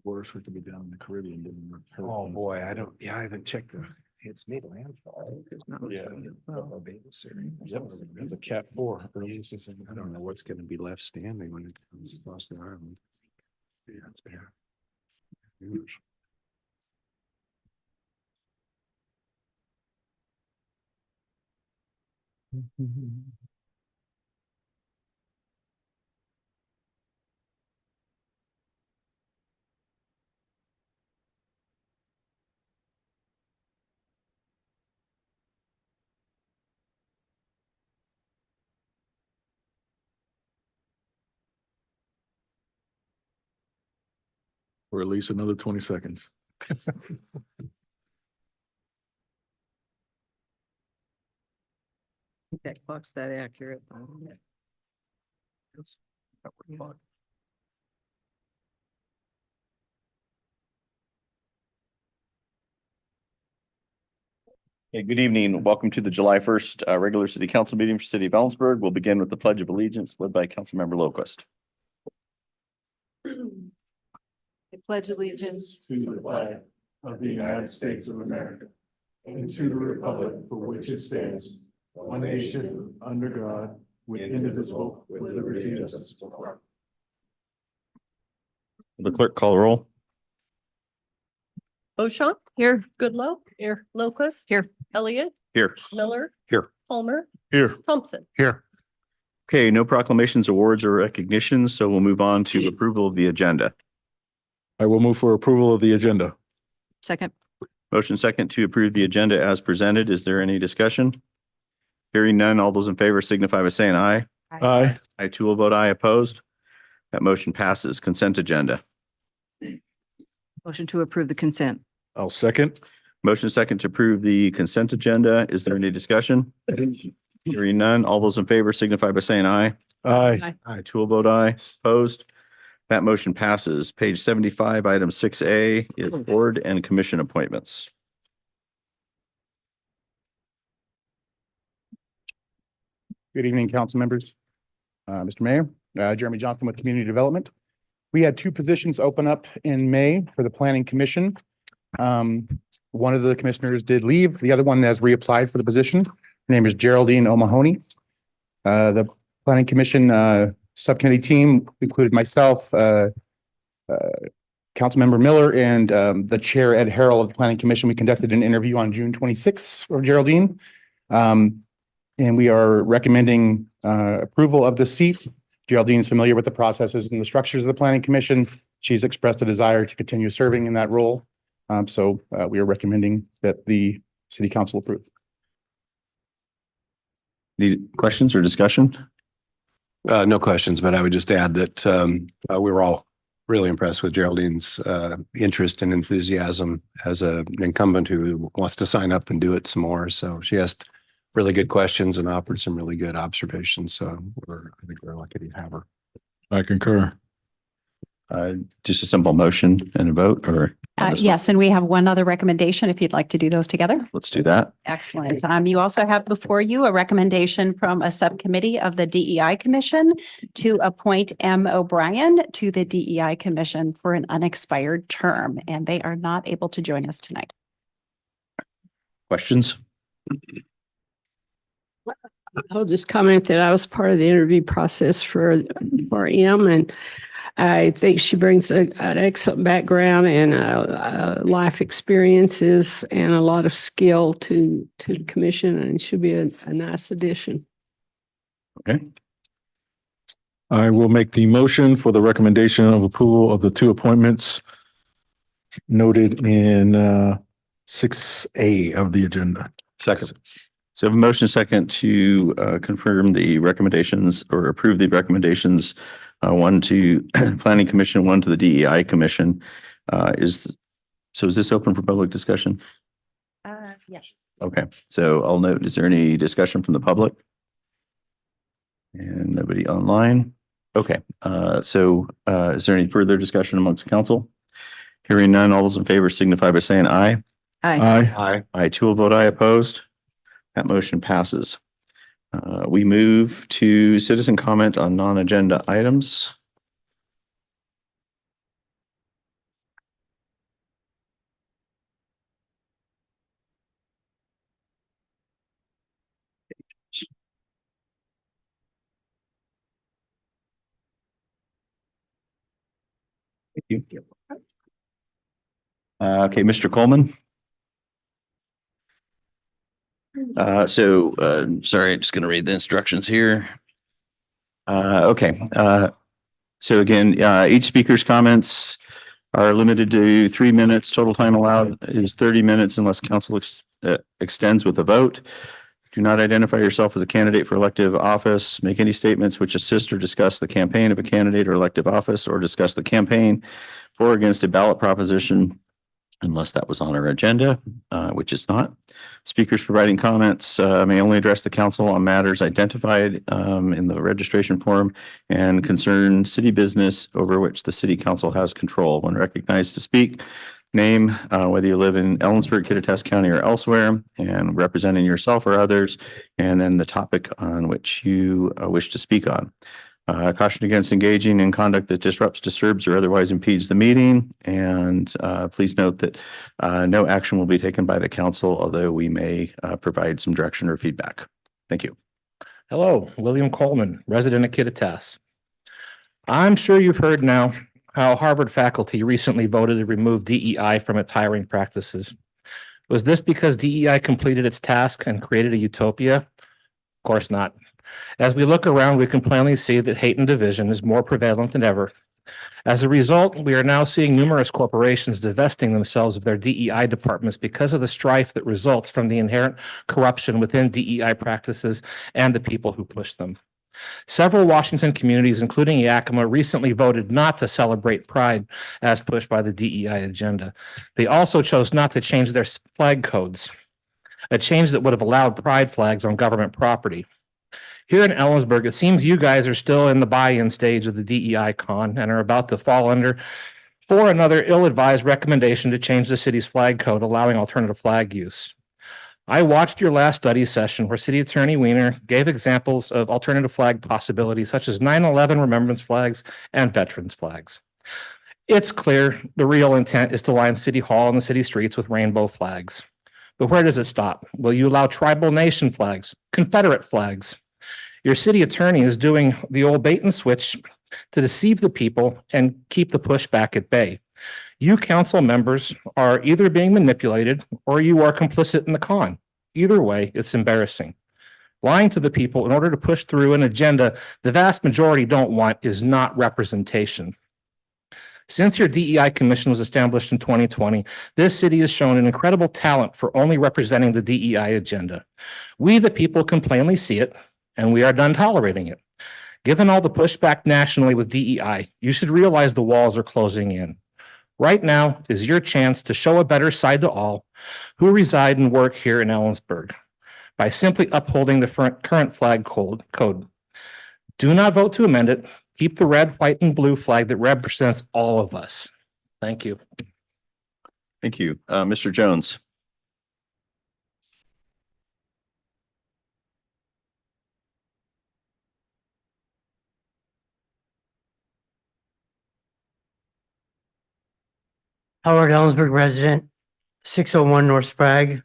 Worse, we could be down in the Caribbean. Oh, boy, I haven't checked it's made landfall. Yeah. There's a Cat 4. I don't know what's gonna be left standing when it comes across the island. Yeah, it's bad. Huge. For at least another 20 seconds. That clock's that accurate. Hey, good evening. Welcome to the July 1st regular city council meeting for City of Ellensburg. We'll begin with the Pledge of Allegiance led by Councilmember Lowquist. I pledge allegiance To the flag of the United States of America and to the republic for which it stands, one nation, under God, with indivisible, with liberty and justice for all. Will the clerk call the roll? Bochamp. Here. Goodlow. Here. Locust. Here. Elliott. Here. Miller. Here. Palmer. Here. Thompson. Here. Okay, no proclamations, awards, or recognitions, so we'll move on to approval of the agenda. I will move for approval of the agenda. second. Motion second to approve the agenda as presented. Is there any discussion? Hearing none, all those in favor signify by saying aye. Aye. I too will vote aye. Opposed? That motion passes. Consent agenda. Motion to approve the consent. I'll second. Motion second to approve the consent agenda. Is there any discussion? Hearing none, all those in favor signify by saying aye. Aye. I too will vote aye. Opposed? That motion passes. Page 75, item 6A is board and commission appointments. Good evening, council members. Mr. Mayor, Jeremy Johnson with Community Development. We had two positions open up in May for the Planning Commission. One of the commissioners did leave. The other one has reapplied for the position. Her name is Geraldine O'Mahony. The Planning Commission subcommittee team included myself, Councilmember Miller, and the chair, Ed Harrell of the Planning Commission. We conducted an interview on June 26th for Geraldine. And we are recommending approval of the seat. Geraldine is familiar with the processes and the structures of the Planning Commission. She's expressed a desire to continue serving in that role. So we are recommending that the city council approve. Need questions or discussion? No questions, but I would just add that we were all really impressed with Geraldine's interest and enthusiasm as an incumbent who wants to sign up and do it some more. So she asked really good questions and offered some really good observations. So I think we're lucky to have her. I concur. Just a simple motion and a vote, or? Yes, and we have one other recommendation if you'd like to do those together. Let's do that. Excellent. You also have before you a recommendation from a subcommittee of the DEI Commission to appoint M. O'Brien to the DEI Commission for an unexpired term, and they are not able to join us tonight. Questions? I'll just comment that I was part of the interview process for M, and I think she brings an excellent background and life experiences and a lot of skill to the commission, and she'll be a nice addition. Okay. I will make the motion for the recommendation of approval of the two appointments noted in 6A of the agenda. Second. So I have a motion second to confirm the recommendations or approve the recommendations, one to Planning Commission, one to the DEI Commission. Is this open for public discussion? Yes. Okay, so I'll note, is there any discussion from the public? And nobody online? Okay, is there any further discussion amongst council? Hearing none, all those in favor signify by saying aye. Aye. I too will vote aye. Opposed? That motion passes. We move to citizen comment on non-agenda items. Thank you. Okay, Mr. Coleman. Sorry, I'm just going to read the instructions here. So again, each speaker's comments are limited to 3 minutes. Total time allowed is 30 minutes unless council extends with a vote. Do not identify yourself as a candidate for elective office. Make any statements which assist or discuss the campaign of a candidate or elective office, or discuss the campaign for or against a ballot proposition unless that was on our agenda, which is not. Speakers providing comments may only address the council on matters identified in the registration form and concern city business over which the city council has control. When recognized to speak, name, whether you live in Ellensburg, Kittitas County, or elsewhere, and representing yourself or others, and then the topic on which you wish to speak on. Caution against engaging in conduct that disrupts, disturbs, or otherwise impedes the meeting. And please note that no action will be taken by the council, although we may provide some direction or feedback. Thank you. Hello, William Coleman, resident of Kittitas. I'm sure you've heard now how Harvard faculty recently voted to remove DEI from its hiring practices. Was this because DEI completed its task and created a utopia? Of course not. As we look around, we can plainly see that hate and division is more prevalent than ever. As a result, we are now seeing numerous corporations divesting themselves of their DEI departments because of the strife that results from the inherent corruption within DEI practices and the people who push them. Several Washington communities, including Yakima, recently voted not to celebrate Pride as pushed by the DEI agenda. They also chose not to change their flag codes, a change that would have allowed Pride flags on government property. Here in Ellensburg, it seems you guys are still in the buy-in stage of the DEI con and are about to fall under for another ill-advised recommendation to change the city's flag code, allowing alternative flag use. I watched your last study session where City Attorney Weiner gave examples of alternative flag possibilities such as 9/11 remembrance flags and veterans flags. It's clear the real intent is to line City Hall and the city streets with rainbow flags. But where does it stop? Will you allow tribal nation flags, Confederate flags? Your city attorney is doing the old bait and switch to deceive the people and keep the pushback at bay. You council members are either being manipulated or you are complicit in the con. Either way, it's embarrassing. Lying to the people in order to push through an agenda the vast majority don't want is not representation. Since your DEI commission was established in 2020, this city has shown an incredible talent for only representing the DEI agenda. We, the people, can plainly see it, and we are done tolerating it. Given all the pushback nationally with DEI, you should realize the walls are closing in. Right now is your chance to show a better side to all who reside and work here in Ellensburg by simply upholding the current flag code. Do not vote to amend it. Keep the red, white, and blue flag that represents all of us. Thank you. Thank you. Mr. Jones. Howard Ellensburg resident, 601 North Sprague.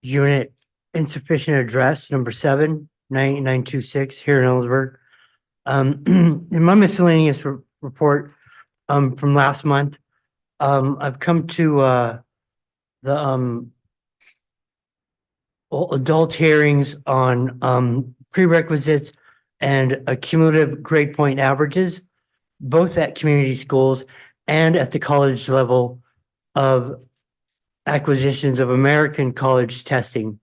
Unit insufficient address, number 7, 9926 here in Ellensburg. In my miscellaneous report from last month, I've come to the adult hearings on prerequisites and cumulative grade point averages, both at community schools and at the college level of acquisitions of American college testing.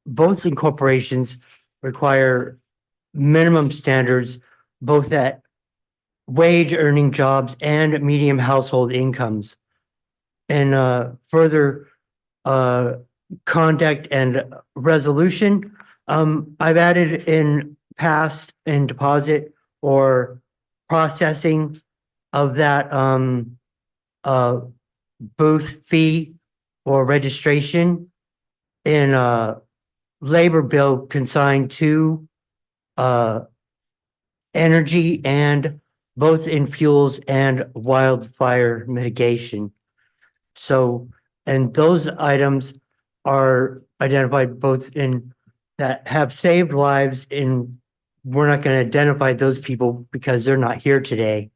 Both incorporations require minimum standards, both at wage earning jobs and medium household incomes. And further conduct and resolution, I've added in past and deposit or processing of that booth fee or registration in a labor bill consigned to energy and both in fuels and wildfire mitigation. So, and those items are identified both in that have saved lives in, we're not going to identify those people because they're not here today.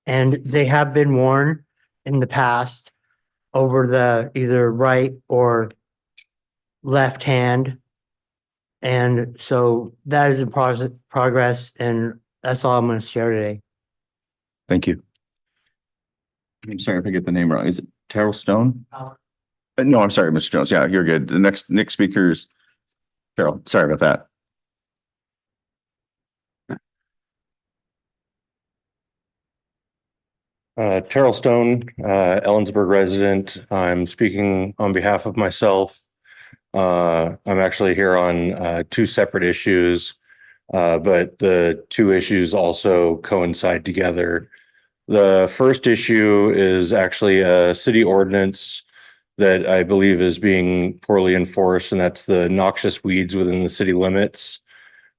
and they have been worn in the past over the either right or left hand. And so that is in progress, and that's all I'm going to share today. Thank you. I'm sorry if I get the name wrong. Is it Terrell Stone? No, I'm sorry, Mr. Jones. Yeah, you're good. The next speaker is Carol. Sorry about that. Terrell Stone, Ellensburg resident. I'm speaking on behalf of myself. I'm actually here on two separate issues, but the two issues also coincide together. The first issue is actually a city ordinance that I believe is being poorly enforced, and that's the noxious weeds within the city limits.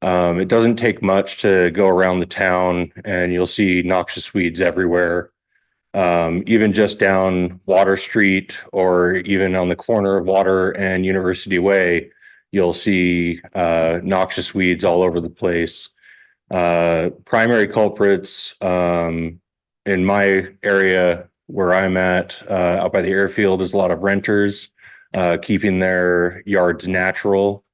It doesn't take much to go around the town and you'll see noxious weeds everywhere. Even just down Water Street or even on the corner of Water and University Way, you'll see noxious weeds all over the place. Primary culprits in my area where I'm at, out by the airfield, is a lot of renters keeping their yards natural.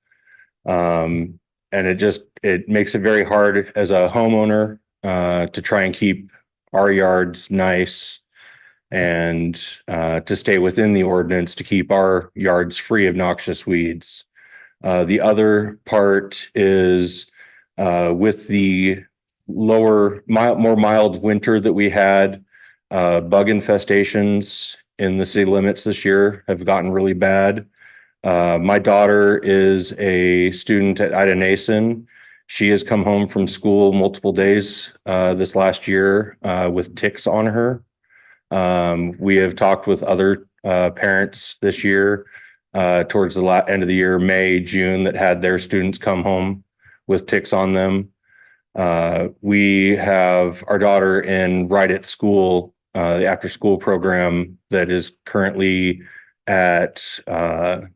And it makes it very hard as a homeowner to try and keep our yards nice and to stay within the ordinance to keep our yards free of noxious weeds. The other part is with the more mild winter that we had, bug infestations in the city limits this year have gotten really bad. My daughter is a student at Ida Nason. She has come home from school multiple days this last year with ticks on her. We have talked with other parents this year towards the end of the year, May, June, that had their students come home with ticks on them. We have our daughter in Right at School, the after school program that is currently at Mount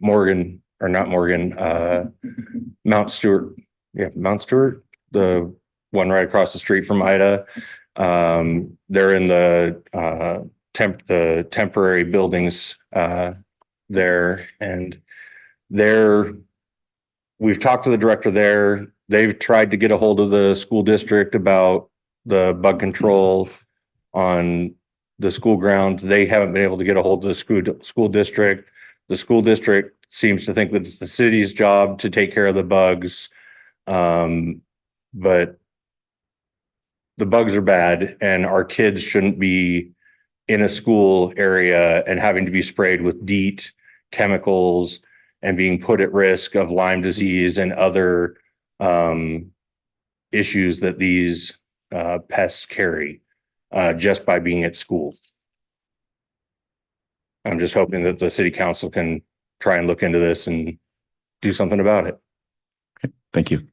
Stewart. Yeah, Mount Stewart, the one right across the street from Ida. They're in the temporary buildings there, and we've talked to the director there. They've tried to get a hold of the school district about the bug control on the school grounds. They haven't been able to get a hold of the school district. The school district seems to think that it's the city's job to take care of the bugs. But the bugs are bad, and our kids shouldn't be in a school area and having to be sprayed with DEET chemicals and being put at risk of Lyme disease and other issues that these pests carry just by being at school. I'm just hoping that the city council can try and look into this and do something about it. Okay, thank you.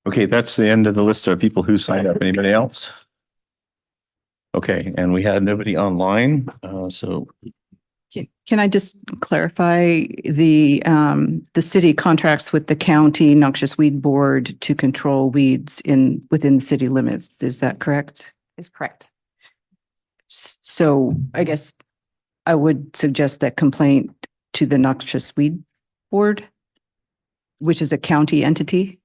Okay, that's the end of the list of people who signed up. Anybody else? Okay, and we had nobody online, so. Can I just clarify the city contracts with the county noxious weed board to control weeds within the city limits? Is that correct? Is correct. So I guess I would suggest that complaint to the noxious weed board, which is a county entity.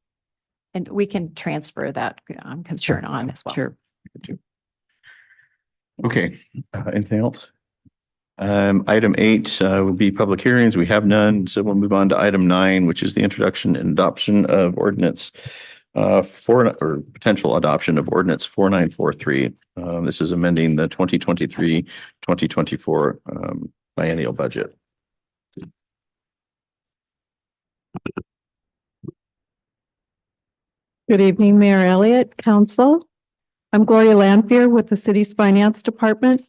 And we can transfer that concern on as well. Sure. Okay, anything else? Item 8 would be public hearings. We have none, so we'll move on to item 9, which is the introduction and adoption of ordinance or potential adoption of ordinance 4943. This is amending the 2023-2024 biennial budget. Good evening, Mayor Elliott, Council. I'm Gloria Lanfear with the city's finance department.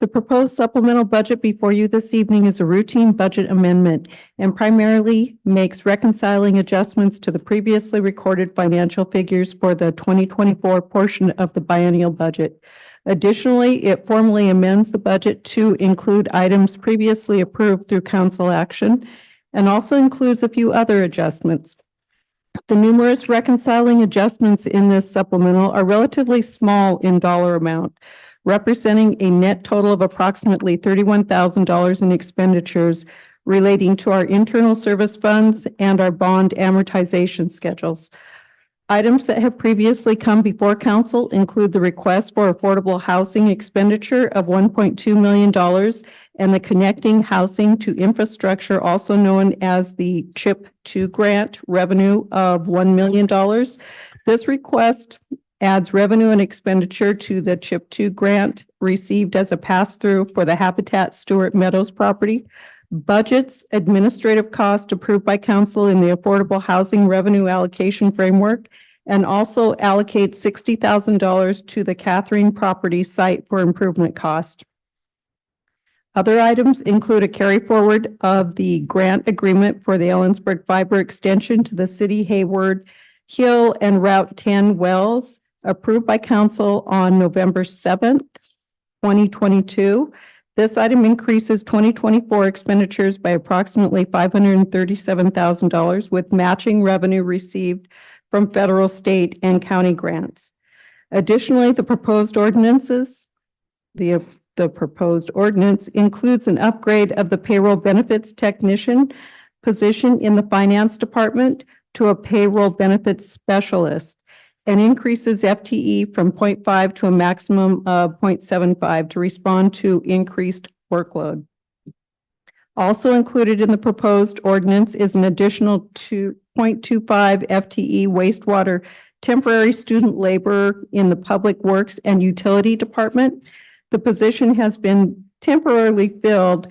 The proposed supplemental budget before you this evening is a routine budget amendment and primarily makes reconciling adjustments to the previously recorded financial figures for the 2024 portion of the biennial budget. Additionally, it formally amends the budget to include items previously approved through council action and also includes a few other adjustments. The numerous reconciling adjustments in this supplemental are relatively small in dollar amount, representing a net total of approximately $31,000 in expenditures relating to our internal service funds and our bond amortization schedules. Items that have previously come before council include the request for affordable housing expenditure of $1.2 million and the Connecting Housing to Infrastructure, also known as the CHIP 2 grant revenue of $1 million. This request adds revenue and expenditure to the CHIP 2 grant received as a pass-through for the Habitat Stewart Meadows property. Budgets administrative cost approved by council in the Affordable Housing Revenue Allocation Framework, and also allocate $60,000 to the Catherine property site for improvement cost. Other items include a carry forward of the grant agreement for the Ellensburg Fiber Extension to the City Hayward Hill and Route 10 wells approved by council on November 7th, 2022. This item increases 2024 expenditures by approximately $537,000 with matching revenue received from federal, state, and county grants. Additionally, the proposed ordinance includes an upgrade of the payroll benefits technician position in the finance department to a payroll benefits specialist, and increases FTE from 0.5 to a maximum of 0.75 to respond to increased workload. Also included in the proposed ordinance is an additional 2.25 FTE wastewater temporary student laborer in the Public Works and Utility Department. The position has been temporarily filled,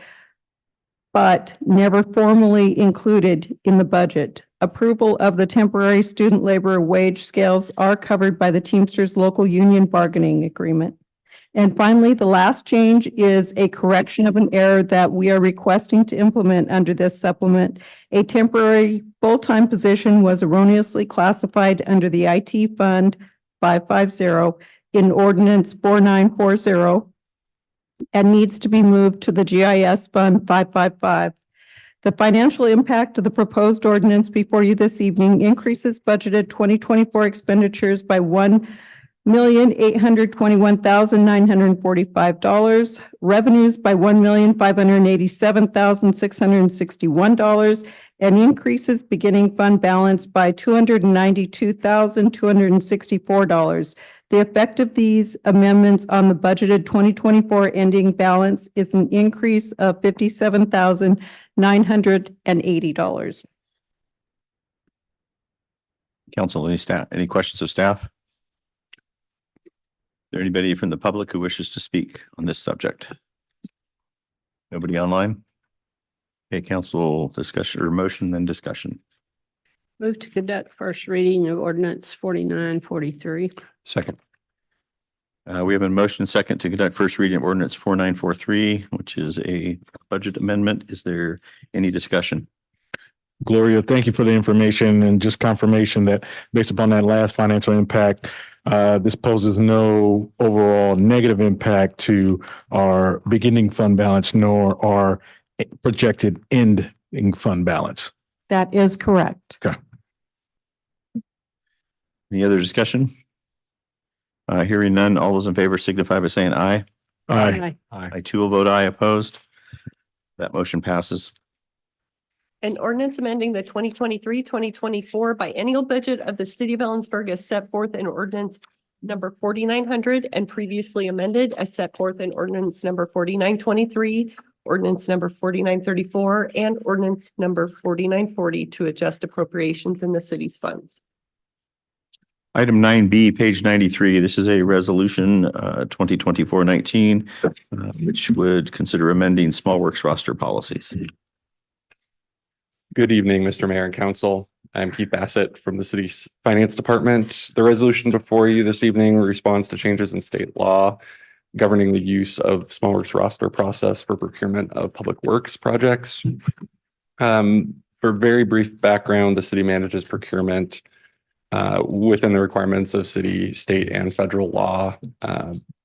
but never formally included in the budget. Approval of the temporary student labor wage scales are covered by the Teamsters local union bargaining agreement. And finally, the last change is a correction of an error that we are requesting to implement under this supplement. A temporary full-time position was erroneously classified under the IT Fund 550 in Ordinance 4940 and needs to be moved to the GIS Fund 555. The financial impact of the proposed ordinance before you this evening increases budgeted 2024 expenditures by $1,821,945, revenues by $1,587,661, and increases beginning fund balance by $292,264. The effect of these amendments on the budgeted 2024 ending balance is an increase of $57,980. Council, any questions of staff? Is there anybody from the public who wishes to speak on this subject? Nobody online? Okay, council discussion or motion, then discussion. Move to conduct first reading of ordinance 4943. Second. We have a motion second to conduct first reading of ordinance 4943, which is a budget amendment. Is there any discussion? Gloria, thank you for the information and just confirmation that based upon that last financial impact, this poses no overall negative impact to our beginning fund balance nor our projected ending fund balance. That is correct. Okay. Any other discussion? Hearing none, all those in favor signify by saying aye. Aye. I too will vote aye opposed. That motion passes. An ordinance amending the 2023-2024 biennial budget of the city of Ellensburg as set forth in ordinance number 4900 and previously amended as set forth in ordinance number 4923, ordinance number 4934, and ordinance number 4940 to adjust appropriations in the city's funds. Item 9B, page 93. This is a resolution 2024-19, which would consider amending small works roster policies. Good evening, Mr. Mayor and Council. I'm Keith Bassett from the city's finance department. The resolution before you this evening responds to changes in state law governing the use of small works roster process for procurement of public works projects. For very brief background, the city manages procurement within the requirements of city, state, and federal law,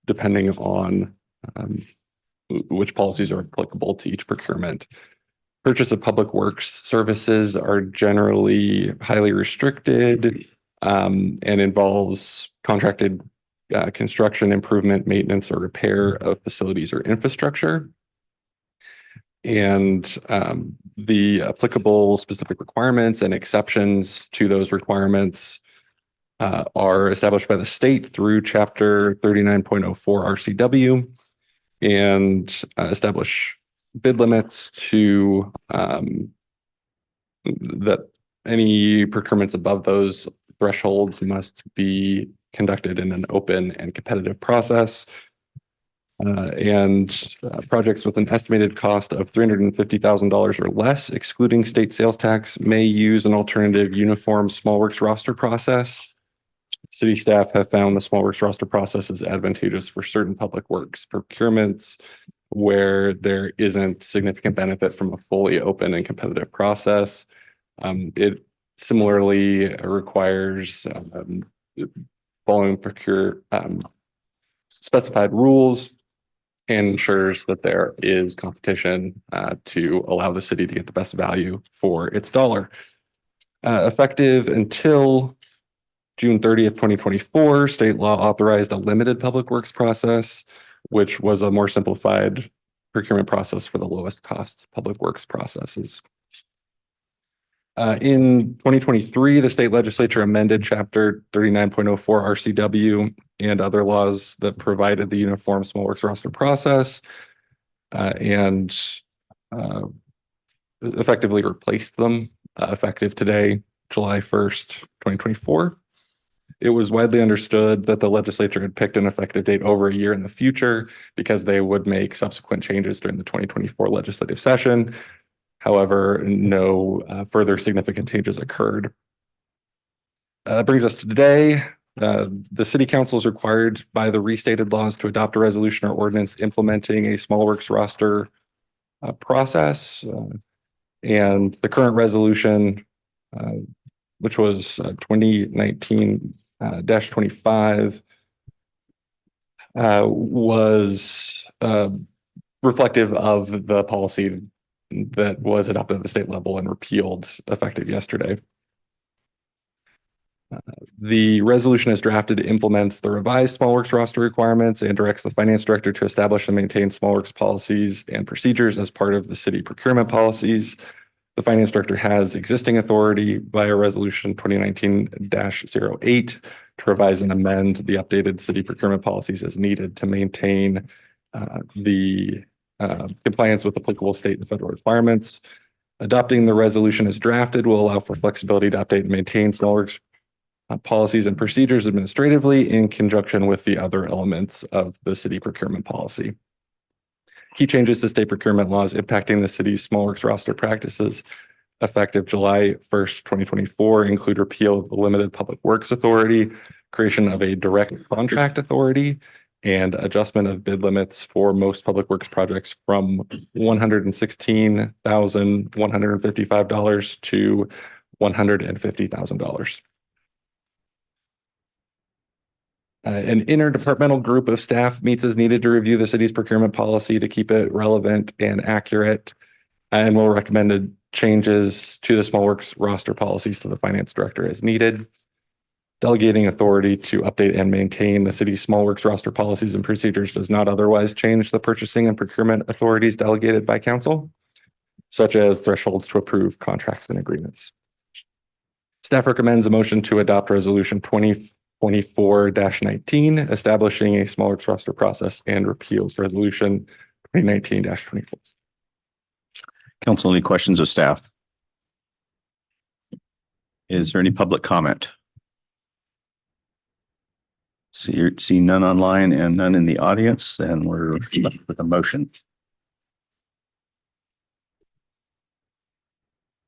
depending on which policies are applicable to each procurement. purchase of public works services are generally highly restricted and involves contracted construction, improvement, maintenance, or repair of facilities or infrastructure. And the applicable specific requirements and exceptions to those requirements are established by the state through Chapter 39.04 RCW and establish bid limits to that any procurements above those thresholds must be conducted in an open and competitive process. Projects with an estimated cost of $350,000 or less, excluding state sales tax, may use an alternative uniform small works roster process. City staff have found the small works roster process is advantageous for certain public works procurements where there isn't significant benefit from a fully open and competitive process. It similarly requires following specified rules and ensures that there is competition to allow the city to get the best value for its dollar. Effective until June 30th, 2024, state law authorized a limited public works process, which was a more simplified procurement process for the lowest cost public works processes. In 2023, the state legislature amended Chapter 39.04 RCW and other laws that provided the uniform small works roster process and effectively replaced them effective today, July 1st, 2024. It was widely understood that the legislature had picked an effective date over a year in the future because they would make subsequent changes during the 2024 legislative session. However, no further significant changes occurred. That brings us to today. The city council is required by the restated laws to adopt a resolution or ordinance implementing a small works roster process. And the current resolution, which was 2019-25, was reflective of the policy that was adopted at the state level and repealed effective yesterday. The resolution as drafted implements the revised small works roster requirements and directs the finance director to establish and maintain small works policies and procedures as part of the city procurement policies. The finance director has existing authority via resolution 2019-08 to revise and amend the updated city procurement policies as needed to maintain the compliance with applicable state and federal requirements. Adopting the resolution as drafted will allow for flexibility to update and maintain small works policies and procedures administratively in conjunction with the other elements of the city procurement policy. Key changes to state procurement laws impacting the city's small works roster practices effective July 1st, 2024 include repeal of the limited public works authority, creation of a direct contract authority, and adjustment of bid limits for most public works projects from $116,155 to $150,000. An interdepartmental group of staff meets as needed to review the city's procurement policy to keep it relevant and accurate, and will recommend changes to the small works roster policies to the finance director as needed. Delegating authority to update and maintain the city's small works roster policies and procedures does not otherwise change the purchasing and procurement authorities delegated by council, such as thresholds to approve contracts and agreements. Staff recommends a motion to adopt resolution 2024-19, establishing a small works roster process, and repeals resolution 2019-24. Council, any questions of staff? Is there any public comment? See none online and none in the audience, and we're left with a motion.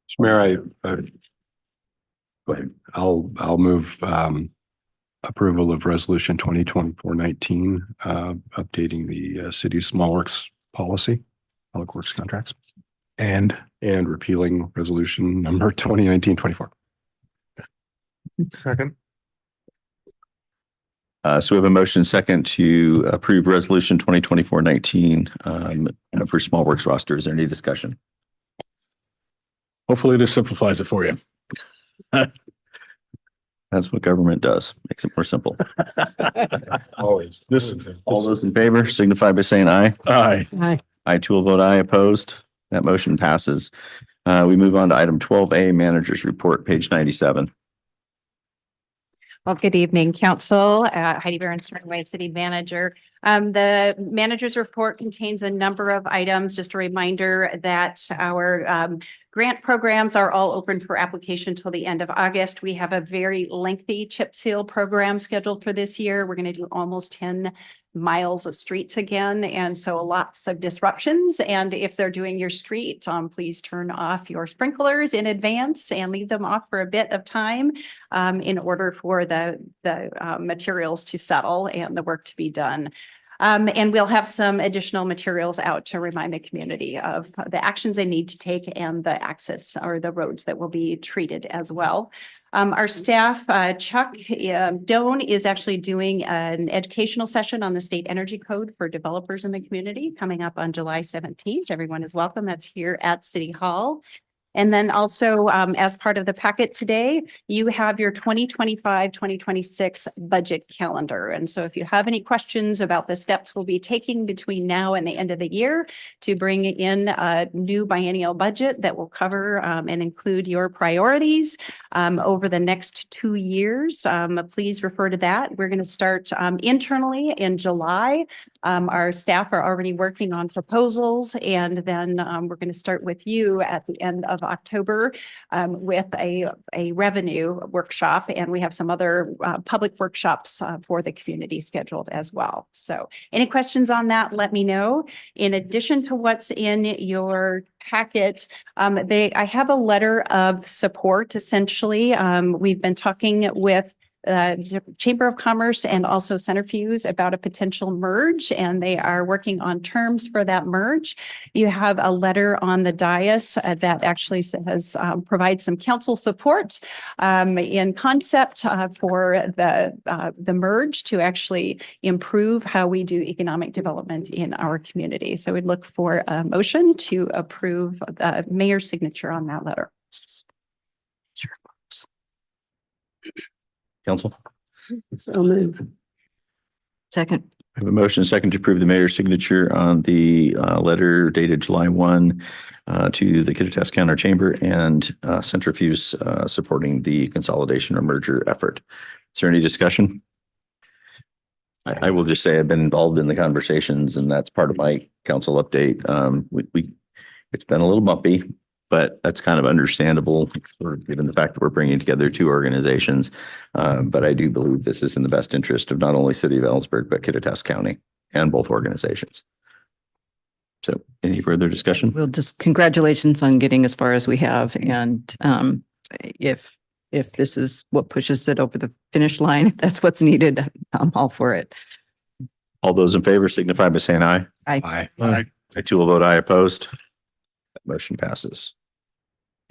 Mr. Mayor, Go ahead. I'll move approval of resolution 2024-19, updating the city's small works policy, public works contracts, and repealing resolution number 2019-24. Second. So we have a motion second to approve resolution 2024-19 for small works roster. Is there any discussion? Hopefully this simplifies it for you. That's what government does, makes it more simple. Always. All those in favor signify by saying aye. Aye. Aye. I too will vote aye. Opposed? That motion passes. We move on to item 12A, Manager's Report, page 97. Well, good evening, Council. Heidi Behrens-Sternway, City Manager. The manager's report contains a number of items. Just a reminder that our grant programs are all open for application till the end of August. We have a very lengthy chip seal program scheduled for this year. We're going to do almost 10 miles of streets again, and so lots of disruptions. And if they're doing your street, please turn off your sprinklers in advance and leave them off for a bit of time in order for the materials to settle and the work to be done. And we'll have some additional materials out to remind the community of the actions they need to take and the access or the roads that will be treated as well. Our staff, Chuck Doan, is actually doing an educational session on the state energy code for developers in the community coming up on July 17th. Everyone is welcome. That's here at City Hall. And then also, as part of the packet today, you have your 2025-2026 budget calendar. And so if you have any questions about the steps we'll be taking between now and the end of the year to bring in a new biennial budget that will cover and include your priorities over the next 2 years, please refer to that. We're going to start internally in July. Our staff are already working on proposals, and then we're going to start with you at the end of October with a revenue workshop, and we have some other public workshops for the community scheduled as well. So any questions on that, let me know. In addition to what's in your packet, I have a letter of support, essentially. We've been talking with Chamber of Commerce and also Centrifuge about a potential merge, and they are working on terms for that merge. You have a letter on the dais that actually says provides some council support in concept for the merge to actually improve how we do economic development in our community. So we'd look for a motion to approve the mayor's signature on that letter. Council? So move. Second. I have a motion second to approve the mayor's signature on the letter dated July 1 to the Kittitas County Chamber and Centrifuge supporting the consolidation or merger effort. Is there any discussion? I will just say I've been involved in the conversations, and that's part of my council update. It's been a little bumpy, but that's kind of understandable, given the fact that we're bringing together two organizations. But I do believe this is in the best interest of not only City of Ellensburg, but Kittitas County and both organizations. So any further discussion? Well, just congratulations on getting as far as we have. And if this is what pushes it over the finish line, if that's what's needed, I'm all for it. All those in favor signify by saying aye. Aye. Aye. I too will vote aye. Opposed? That motion passes.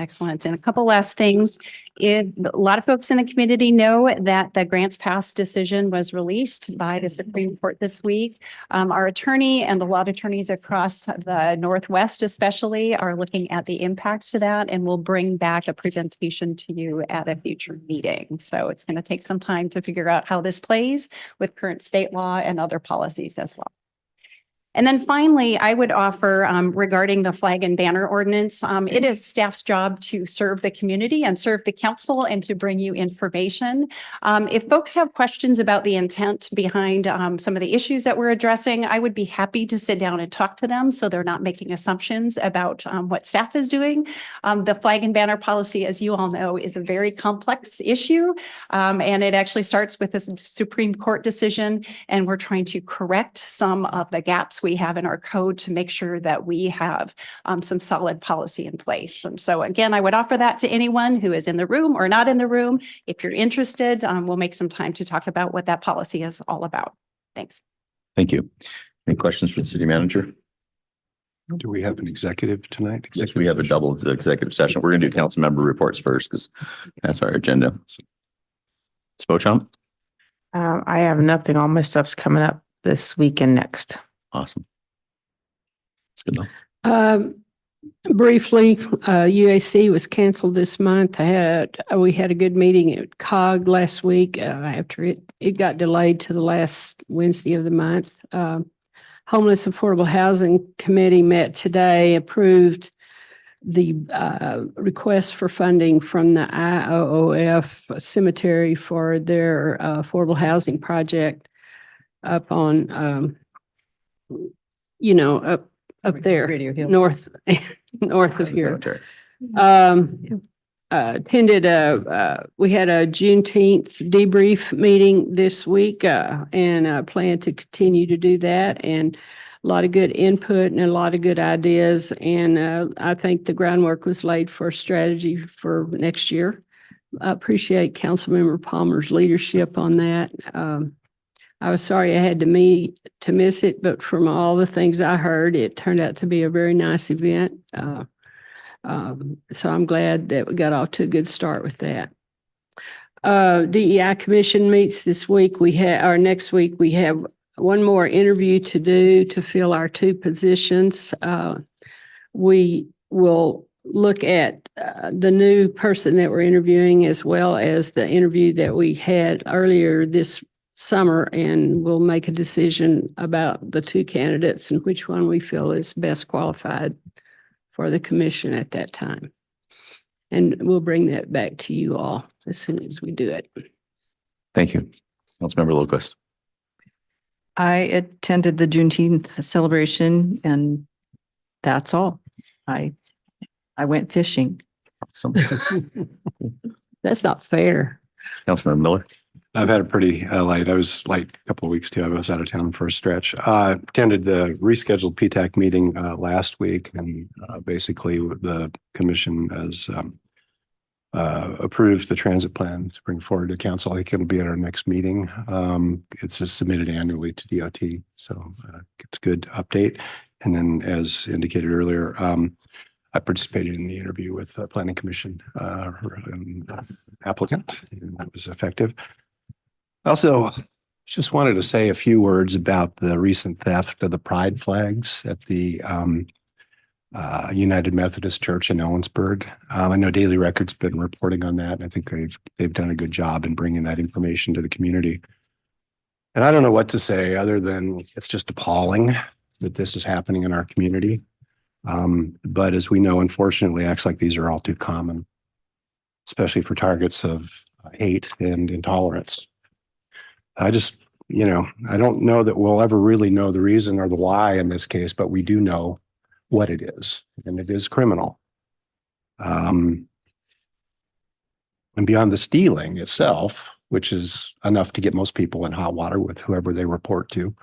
Excellent. And a couple last things. A lot of folks in the community know that the grants pass decision was released by the Supreme Court this week. Our attorney and a lot of attorneys across the Northwest especially are looking at the impacts to that, and we'll bring back a presentation to you at a future meeting. So it's going to take some time to figure out how this plays with current state law and other policies as well. And then finally, I would offer regarding the flag and banner ordinance, it is staff's job to serve the community and serve the council and to bring you information. If folks have questions about the intent behind some of the issues that we're addressing, I would be happy to sit down and talk to them so they're not making assumptions about what staff is doing. The flag and banner policy, as you all know, is a very complex issue, and it actually starts with this Supreme Court decision, and we're trying to correct some of the gaps we have in our code to make sure that we have some solid policy in place. So again, I would offer that to anyone who is in the room or not in the room. If you're interested, we'll make some time to talk about what that policy is all about. Thanks. Thank you. Any questions for the city manager? Do we have an executive tonight? Yes, we have a double executive session. We're going to do council member reports first because that's our agenda. Spochomp? I have nothing. All my stuff's coming up this week and next. Awesome. That's good though. Briefly, UAC was canceled this month. We had a good meeting at COG last week, after it got delayed to the last Wednesday of the month. Homeless Affordable Housing Committee met today, approved the request for funding from the IOOF Cemetery for their affordable housing project up on, up there, Radio Hill. north of here. Attended we had a Juneteenth debrief meeting this week, and plan to continue to do that, and a lot of good input and a lot of good ideas. And I think the groundwork was laid for strategy for next year. I appreciate Councilmember Palmer's leadership on that. I was sorry I had to miss it, but from all the things I heard, it turned out to be a very nice event. So I'm glad that we got off to a good start with that. DEI Commission meets this week. Next week, we have one more interview to do to fill our 2 positions. We will look at the new person that we're interviewing, as well as the interview that we had earlier this summer, and we'll make a decision about the 2 candidates and which one we feel is best qualified for the commission at that time. And we'll bring that back to you all as soon as we do it. Thank you. Councilmember Lillquist. I attended the Juneteenth celebration, and that's all. I went fishing. Awesome. That's not fair. Councilmember Miller. I've had a pretty light. I was light a couple of weeks too. I was out of town for a stretch. Attended the rescheduled PTAC meeting last week, and basically the commission has approved the transit plan to bring forward to council. I think it'll be at our next meeting. It's submitted annually to DOT, so it's a good update. And then, as indicated earlier, I participated in the interview with the Planning Commission applicant, and that was effective. Also, just wanted to say a few words about the recent theft of the pride flags at the United Methodist Church in Ellensburg. I know Daily Record's been reporting on that, and I think they've done a good job in bringing that information to the community. And I don't know what to say other than it's just appalling that this is happening in our community. But as we know, unfortunately, acts like these are all too common, especially for targets of hate and intolerance. I just, I don't know that we'll ever really know the reason or the why in this case, but we do know what it is, and it is criminal. And beyond the stealing itself, which is enough to get most people in hot water with whoever they report to,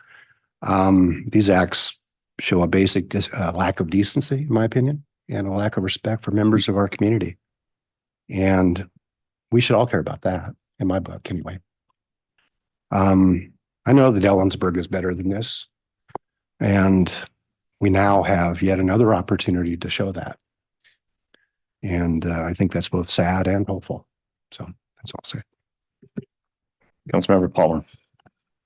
these acts show a basic lack of decency, in my opinion, and a lack of respect for members of our community. And we should all care about that, in my book, anyway. I know that Ellensburg is better than this, and we now have yet another opportunity to show that. And I think that's both sad and hopeful. So that's all I'll say. Councilmember Palmer.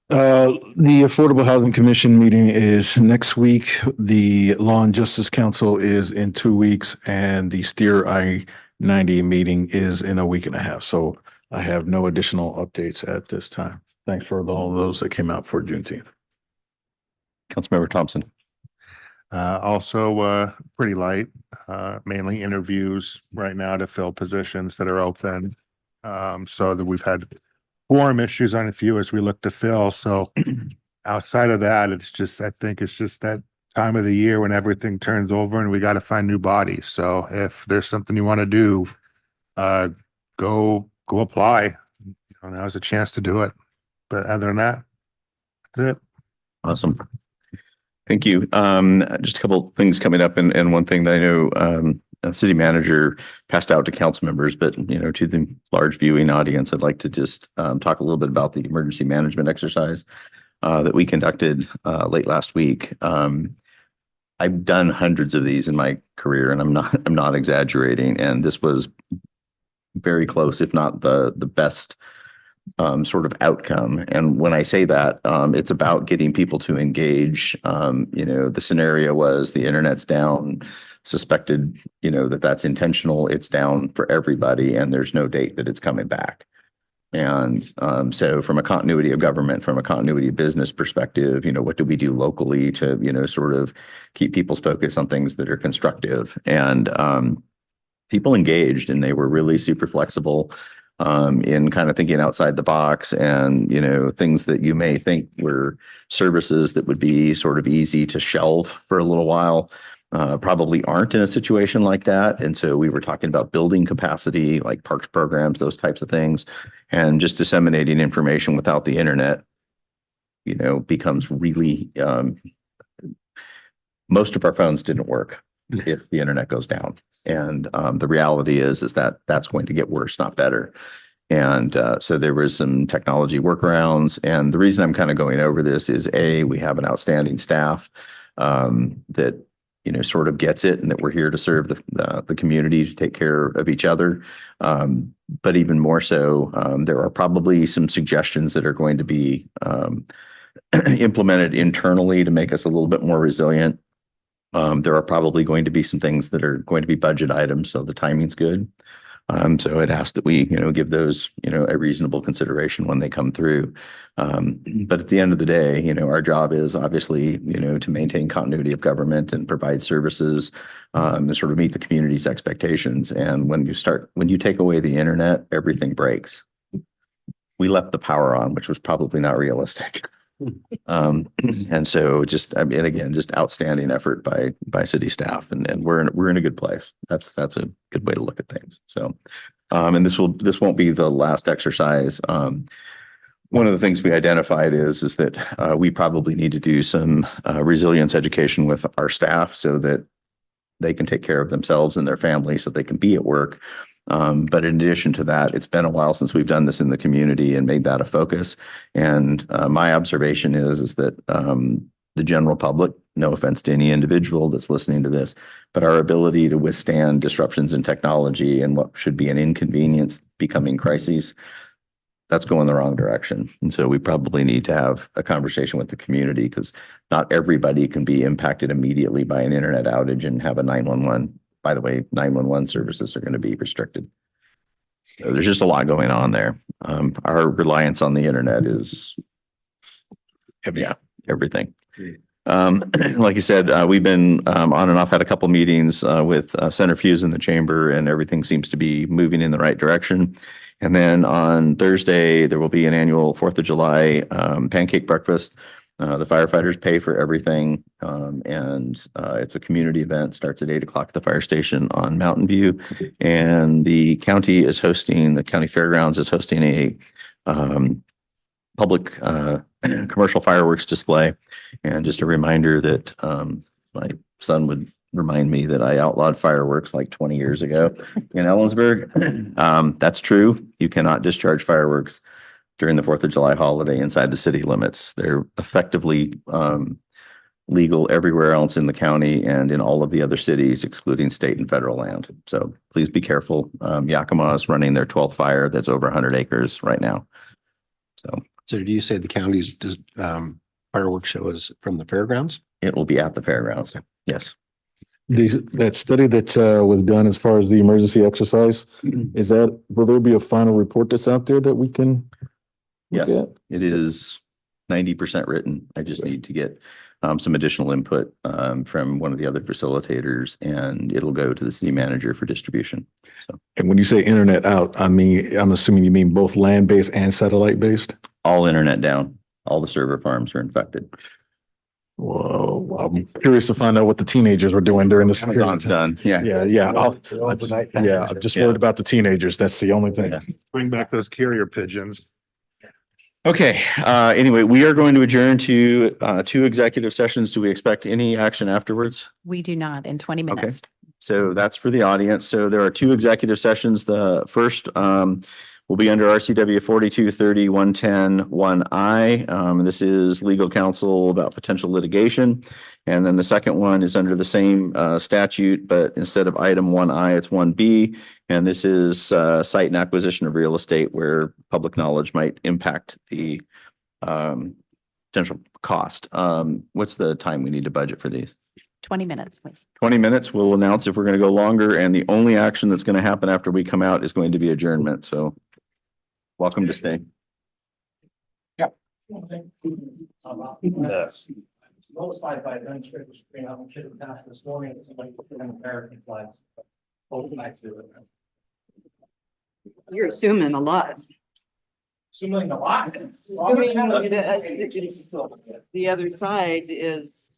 The Affordable Housing Commission meeting is next week. The Law and Justice Council is in 2 weeks, and the Steer I-90 meeting is in a week and a half. So I have no additional updates at this time. Thanks for all those that came out for Juneteenth. Councilmember Thompson. Also pretty light, mainly interviews right now to fill positions that are open. So that we've had quorum issues on a few as we look to fill. So outside of that, I think it's just that time of the year when everything turns over and we got to find new bodies. So if there's something you want to do, go apply. Now's a chance to do it. But other than that, that's it. Awesome. Thank you. Just a couple of things coming up, and one thing that I know the city manager passed out to council members, but to the large viewing audience, I'd like to just talk a little bit about the emergency management exercise that we conducted late last week. I've done hundreds of these in my career, and I'm not exaggerating. And this was very close, if not the best sort of outcome. And when I say that, it's about getting people to engage. The scenario was the internet's down, suspected, that that's intentional. It's down for everybody and there's no date that it's coming back. And so from a continuity of government, from a continuity of business perspective, what do we do locally to, sort of keep people's focus on things that are constructive? And people engaged, and they were really super flexible in kind of thinking outside the box, and, things that you may think were services that would be sort of easy to shelve for a little while. Probably aren't in a situation like that. And so we were talking about building capacity, like parks programs, those types of things, and just disseminating information without the internet, becomes really, most of our phones didn't work if the internet goes down. And the reality is that that's going to get worse, not better. And so there was some technology workarounds. And the reason I'm kind of going over this is we have an outstanding staff that sort of gets it, and that we're here to serve the community, to take care of each other. But even more so, there are probably some suggestions that are going to be implemented internally to make us a little bit more resilient. There are probably going to be some things that are going to be budget items, so the timing's good. So I'd ask that we, give those, a reasonable consideration when they come through. But at the end of the day, our job is obviously, to maintain continuity of government and provide services, and sort of meet the community's expectations. And when you take away the internet, everything breaks. We left the power on, which was probably not realistic. And so just outstanding effort by city staff, and we're in a good place. That's a good way to look at things. So, and this won't be the last exercise. One of the things we identified is that we probably need to do some resilience education with our staff so that they can take care of themselves and their families, so they can be at work. But in addition to that, it's been a while since we've done this in the community and made that a focus. And my observation is that the general public, no offense to any individual that's listening to this, but our ability to withstand disruptions in technology and what should be an inconvenience becoming crises, that's going the wrong direction. And so we probably need to have a conversation with the community, because not everybody can be impacted immediately by an internet outage and have a 911. By the way, 911 services are going to be restricted. So there's just a lot going on there. Our reliance on the internet is, everything. Like you said, we've been on and off, had a couple meetings with Senator Fuse in the chamber, and everything seems to be moving in the right direction. And then on Thursday, there will be an annual 4th of July pancake breakfast. The firefighters pay for everything, and it's a community event. Starts at 8 o'clock at the fire station on Mountain View, and the county fairgrounds is hosting a public commercial fireworks display. And just a reminder that my son would remind me that I outlawed fireworks like 20 years ago in Ellensburg. That's true. You cannot discharge fireworks during the 4th of July holiday inside the city limits. They're effectively legal everywhere else in the county and in all of the other cities, excluding state and federal land. So please be careful. Yakima is running their 12th fire that's over 100 acres right now. So do you say the county's fireworks show is from the fairgrounds? It will be at the fairgrounds. Yes. That study that was done as far as the emergency exercise, will there be a final report that's out there that we can? Yes, it is 90% written. I just need to get some additional input from one of the other facilitators, and it'll go to the city manager for distribution. So, and when you say internet out, I'm assuming you mean both land-based and satellite-based? All internet down. All the server farms are infected. Whoa, I'm curious to find out what the teenagers were doing during this. Amazon's done. Yeah. I'm just worried about the teenagers. That's the only thing. Bring back those carrier pigeons. Okay. Anyway, we are going to adjourn to 2 executive sessions. Do we expect any action afterwards? We do not in 20 minutes. So that's for the audience. So there are 2 executive sessions. The first will be under RCW 4230-110-1I. This is legal counsel about potential litigation. And then the second one is under the same statute, but instead of item 1I, it's 1B. And this is site and acquisition of real estate where public knowledge might impact the potential cost. What's the time we need to budget for these? 20 minutes, please. 20 minutes. We'll announce if we're going to go longer, and the only action that's going to happen after we come out is going to be adjournment. So welcome to stay. Yes. Notified by administrators, bring out the kid attack this morning, somebody put in American flags. Both nights do it. You're assuming a lot. Assuming a lot. The other side is.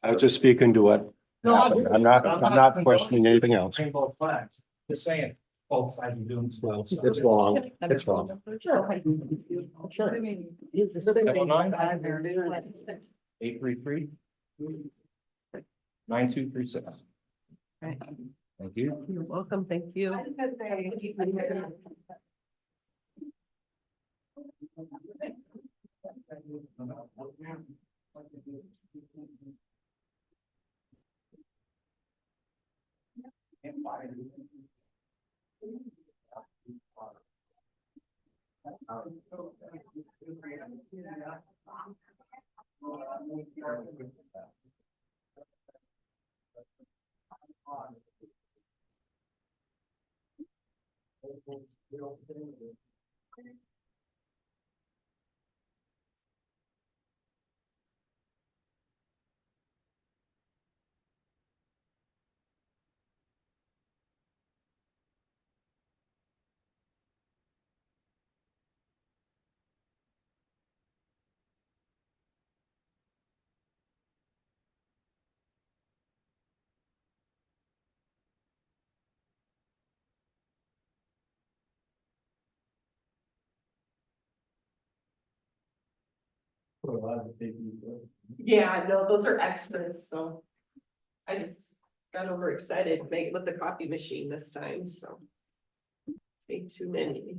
I was just speaking to what happened. I'm not questioning anything else. Rainbow flags, just saying, both sides are doing so. It's wrong. It's wrong. Sure. 833. 9236. Right. Thank you. You're welcome. Thank you. Yeah, no, those are extras, so I just got overexcited with the coffee machine this time, so. Made too many.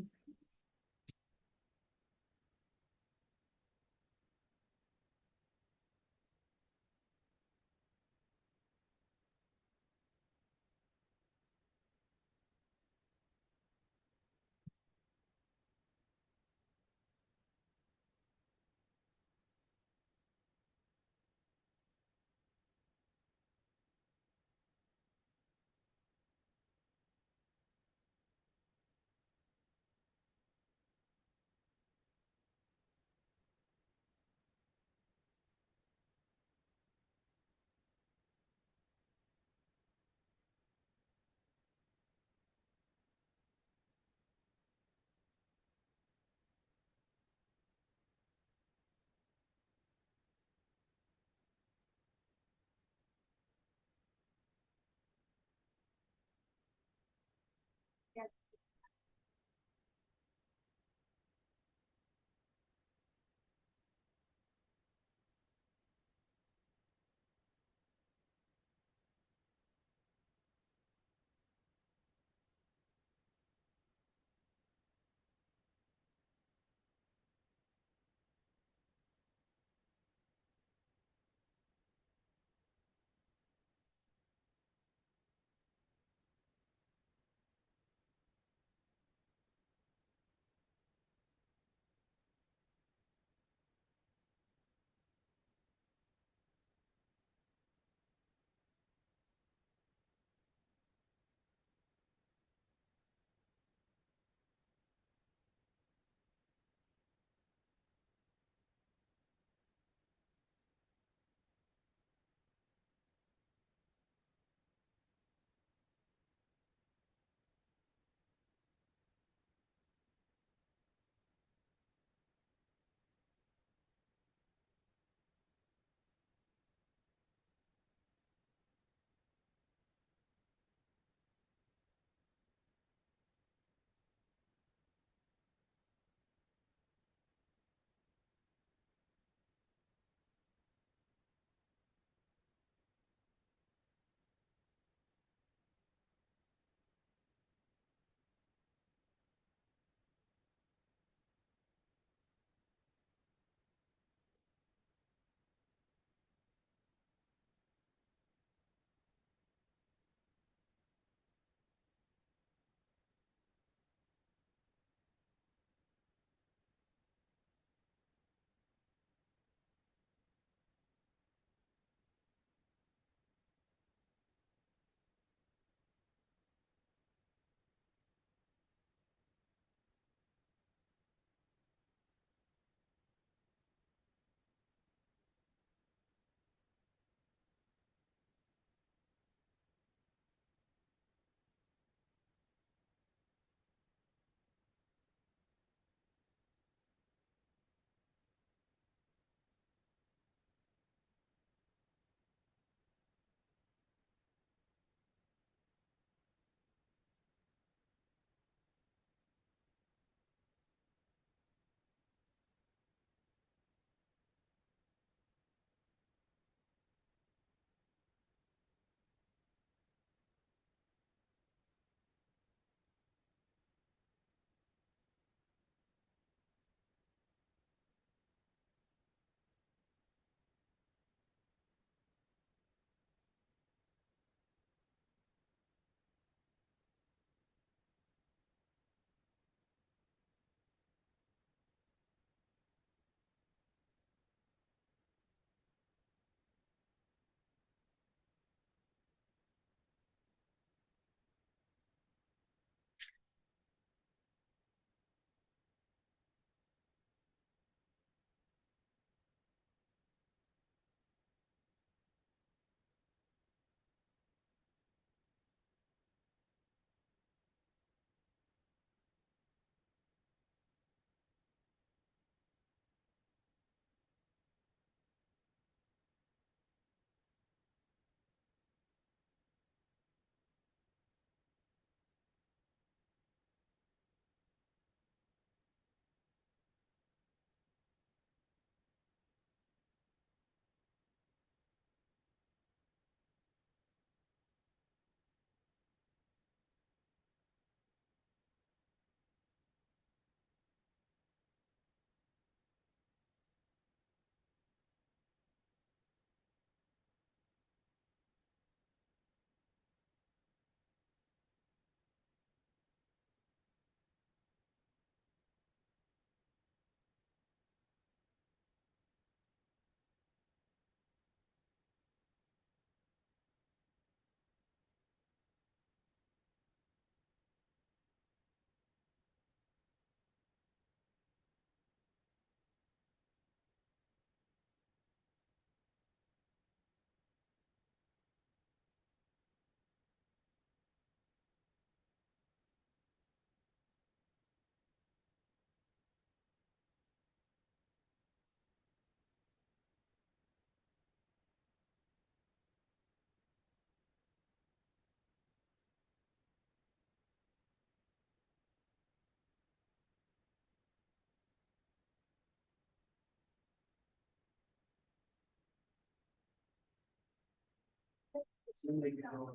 Well,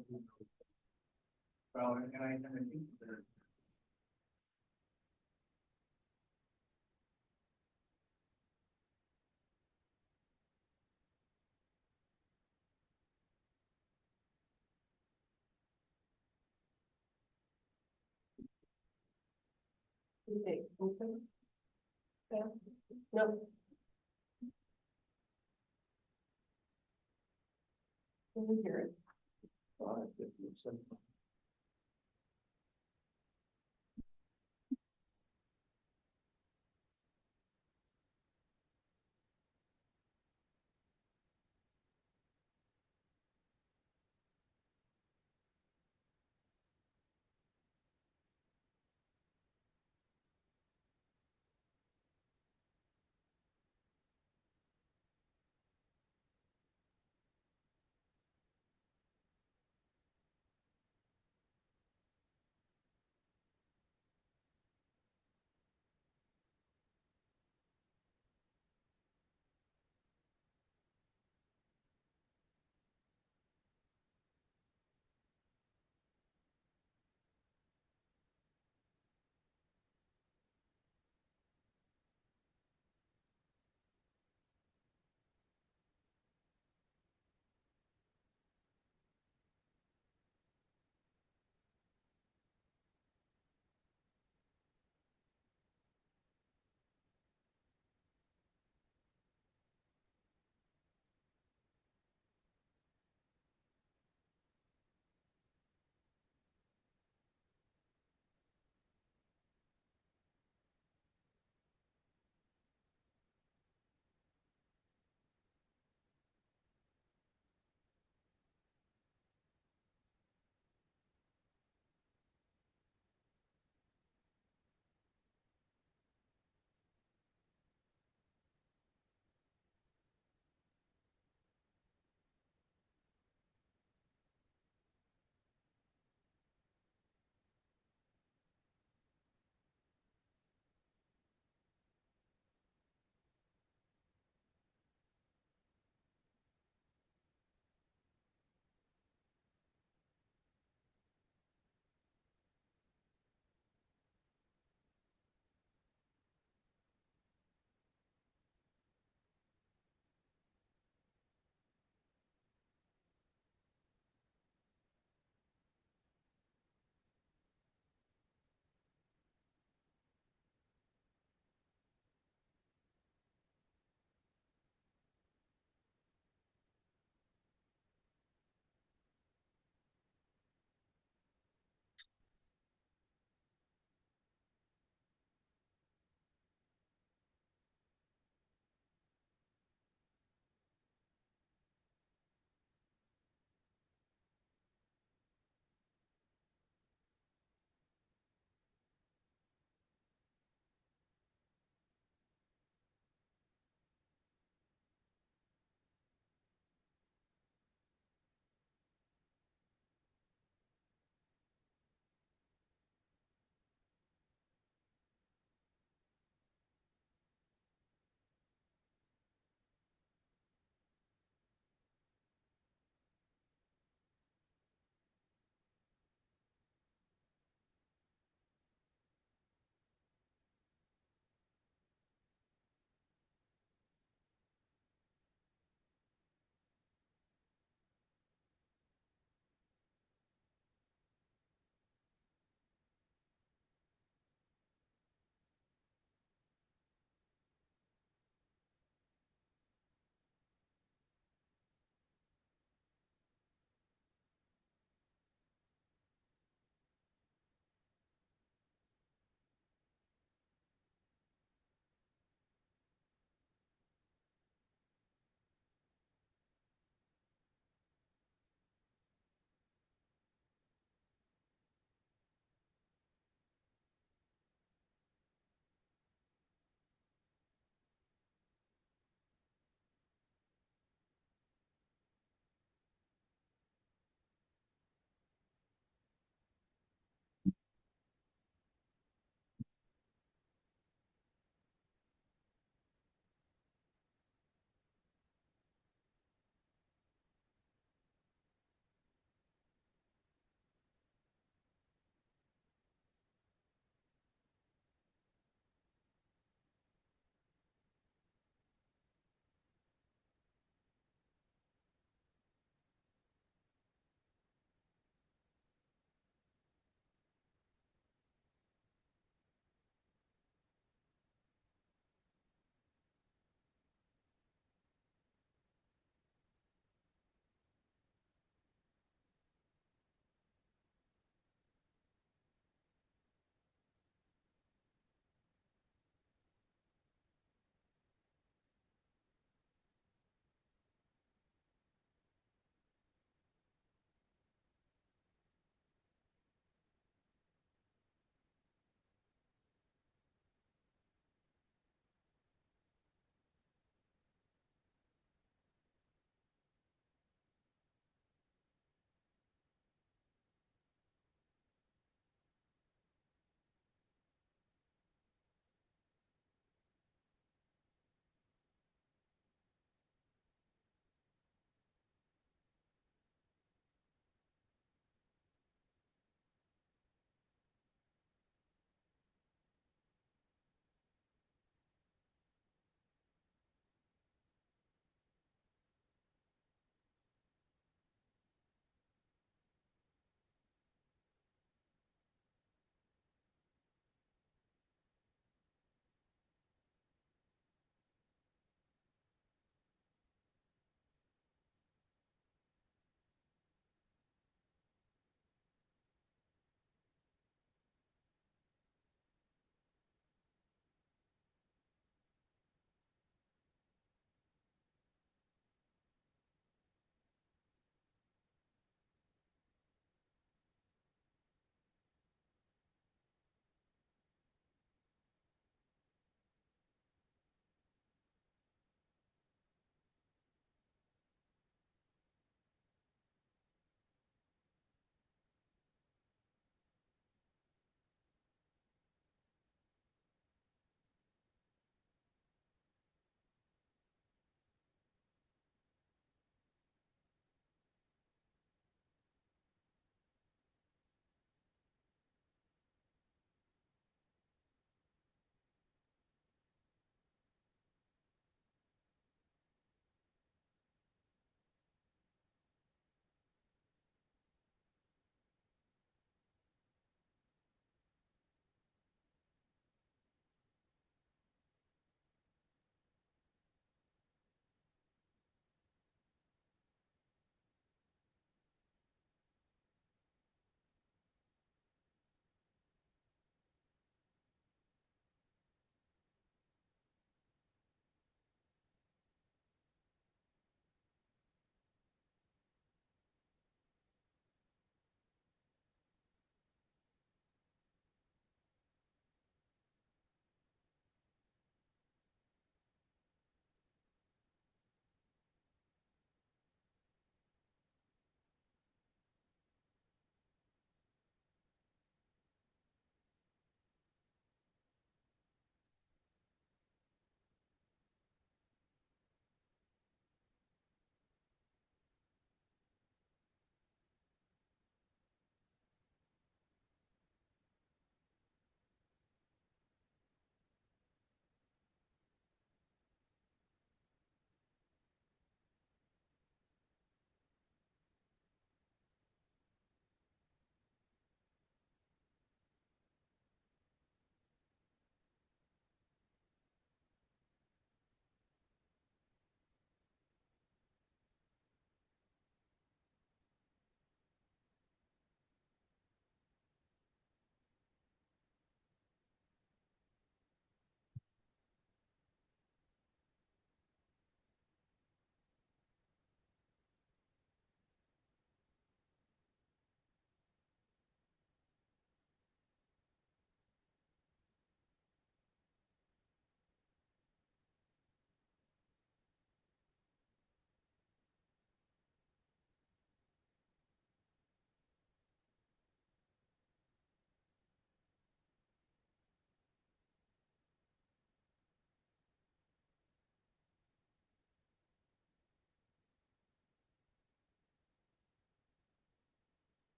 and I think that. Okay, open. Yeah. No. Can we hear it?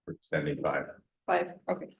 We're extending 5. 5, okay.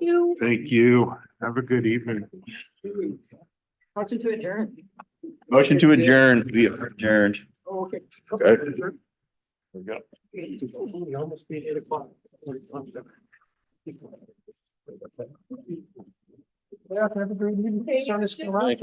You. Thank you. Have a good evening. Motion to adjourn. Motion to adjourn. We are adjourned. Okay. We go. We almost beat 8:00. Have a great evening. Sun is still out.